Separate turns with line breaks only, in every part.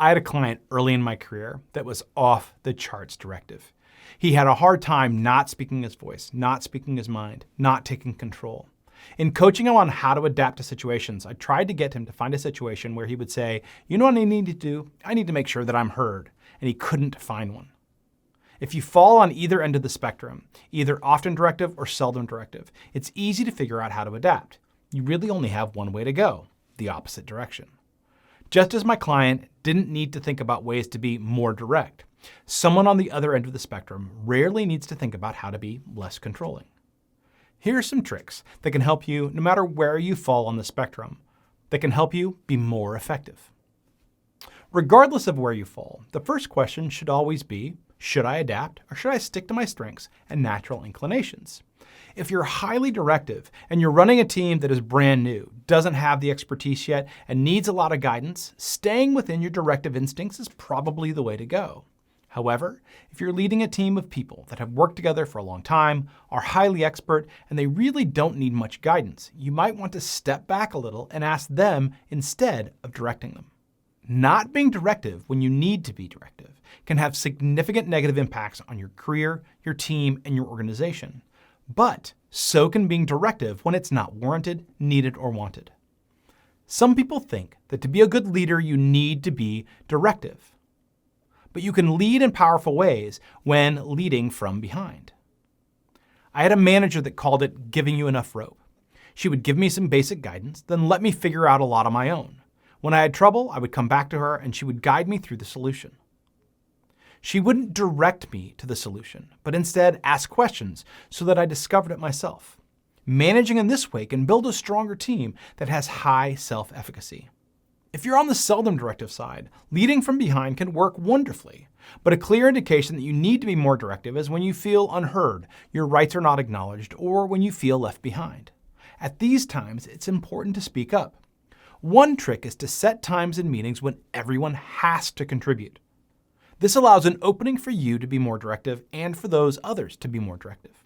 I had a client early in my career that was off the charts directive. He had a hard time not speaking his voice, not speaking his mind, not taking control. In coaching him on how to adapt to situations, I tried to get him to find a situation where he would say, you know what I need to do? I need to make sure that I'm heard. And he couldn't find one. If you fall on either end of the spectrum, either often directive or seldom directive, it's easy to figure out how to adapt. You really only have one way to go, the opposite direction. Just as my client didn't need to think about ways to be more direct, someone on the other end of the spectrum rarely needs to think about how to be less controlling. Here are some tricks that can help you, no matter where you fall on the spectrum, that can help you be more effective. Regardless of where you fall, the first question should always be, should I adapt or should I stick to my strengths and natural inclinations? If you're highly directive and you're running a team that is brand new, doesn't have the expertise yet, and needs a lot of guidance, staying within your directive instincts is probably the way to go. However, if you're leading a team of people that have worked together for a long time, are highly expert, and they really don't need much guidance, you might want to step back a little and ask them instead of directing them. Not being directive when you need to be directive can have significant negative impacts on your career, your team, and your organization. But so can being directive when it's not warranted, needed, or wanted. Some people think that to be a good leader, you need to be directive. But you can lead in powerful ways when leading from behind. I had a manager that called it giving you enough rope. She would give me some basic guidance, then let me figure out a lot on my own. When I had trouble, I would come back to her and she would guide me through the solution. She wouldn't direct me to the solution, but instead ask questions so that I discovered it myself. Managing in this way can build a stronger team that has high self-efficacy. If you're on the seldom directive side, leading from behind can work wonderfully, but a clear indication that you need to be more directive is when you feel unheard, your rights are not acknowledged, or when you feel left behind. At these times, it's important to speak up. One trick is to set times in meetings when everyone has to contribute. This allows an opening for you to be more directive and for those others to be more directive.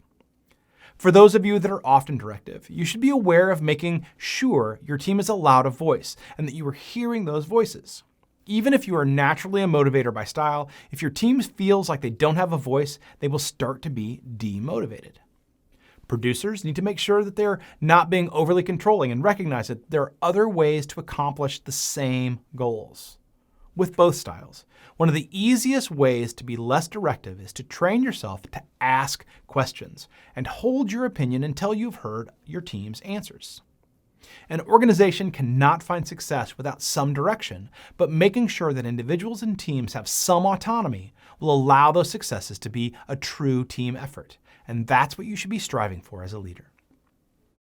For those of you that are often directive, you should be aware of making sure your team is allowed a voice and that you are hearing those voices. Even if you are naturally a motivator by style, if your team feels like they don't have a voice, they will start to be demotivated. Producers need to make sure that they're not being overly controlling and recognize that there are other ways to accomplish the same goals. With both styles, one of the easiest ways to be less directive is to train yourself to ask questions and hold your opinion until you've heard your team's answers. An organization cannot find success without some direction, but making sure that individuals and teams have some autonomy will allow those successes to be a true team effort. And that's what you should be striving for as a leader.